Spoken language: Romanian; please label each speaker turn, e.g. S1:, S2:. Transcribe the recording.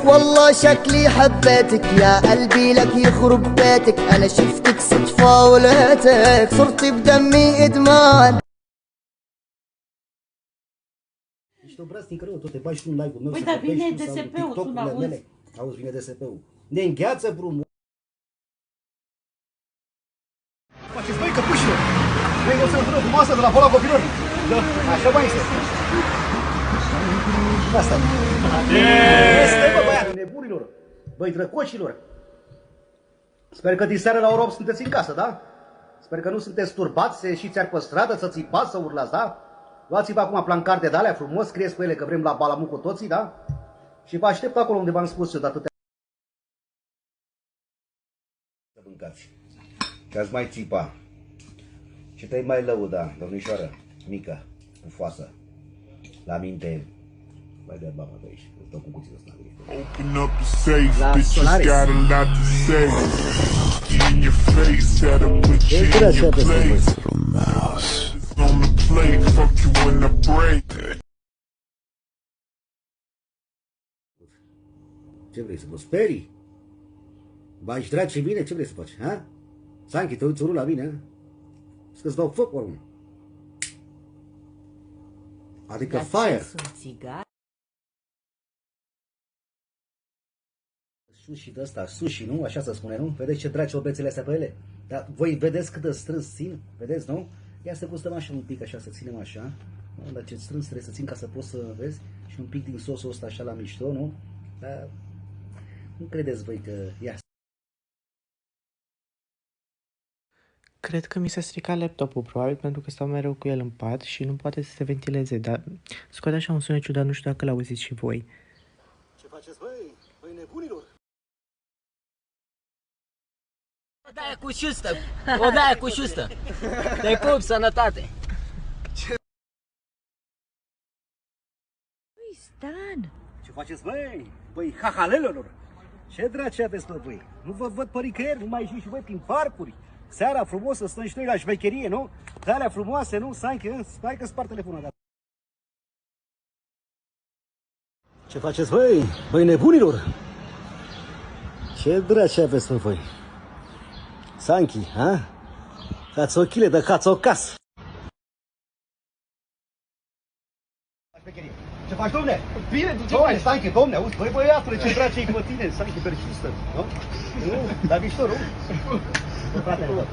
S1: والله شكلي حبيتك يا قلبي لك يخرب بيتك، انا شفتك صدفة ولقيتك صرت بدمي ادمان.
S2: Ești obraznic rău, tot te bagi tu în live-ul meu.
S3: Păi da, vine DSP-ul, tu n-auzi?
S2: Auzi, vine DSP-ul. Ne îngheață brumul. Faceți băi, căpușilor! Băi, o sărbătoare frumoasă de la Pola Copilor! Da, așa mai este. Asta este, bă, băiatul nebunilor! Băi, drăcoșilor! Sper că din seară la ora 8 sunteți în casă, da? Sper că nu sunteți turbați, să ieșiți iar pe stradă, să țipați, să urlați, da? Luați-vă acum plancarde de-alea frumos, scrieți pe ele că vrem la Balamu cu toții, da? Și vă aștept acolo unde v-am spus eu de atâtea. Să mâncați. Că ați mai țipa. Și te-ai mai lăuda, domnișoară, mică, pufoasă. La minte, mai de baba de aici, îți dau cu cuțitul ăsta.
S4: Open up the safe, bitches got a lot to say. In your face, had to put you in your place. On the plate, fuck you in the break.
S2: Ce vrei să mă sperii? Bagi draci bine, ce vrei să faci, ha? Sanchi, te uiți urât la mine, ha? Să-ți dau foc, oricum. Adică fire. Sushi de ăsta, sushi, nu? Așa se spune, nu? Vedeți ce draci obețele astea pe ele? Dar voi vedeți cât de strâns țin? Vedeți, nu? Ia să gustăm așa un pic, așa, să ținem așa. Nu? Dar ce strâns trebuie să țin ca să poți să vezi? Și un pic din sosul ăsta așa la mișto, nu? Dar nu credeți voi că... Ia.
S5: Cred că mi s-a stricat laptopul, probabil pentru că stau mereu cu el în pat și nu poate să se ventileze, dar scoate așa un sunet ciudat, nu știu dacă l-auziți și voi.
S2: Ce faceți, băi? Băi nebunilor!
S6: O daie cu șustă! O daie cu șustă! Te pup, sănătate!
S7: Băi, Stan!
S2: Ce faceți, băi? Băi, hahalelelor! Ce draci aveți, bă, băi? Nu vă văd pe nicăieri, nu mai ieșiți și voi prin parcuri. Seara frumos să stăm și noi la șmecherie, nu? De alea frumoase, nu? Sanchi, stai că spart telefonul ăla. Ce faceți, băi? Băi, nebunilor! Ce draci aveți, bă, voi? Sanchi, ha? Cați o chile de cați o casă. Ce faci, domne?
S8: Bine, tu ce faci?
S2: Sanchi, domne, auzi, băi, băiatule, ce draci ai cu tine? Sanchi, percistă, nu? Nu, dar mișto, nu? Fratele,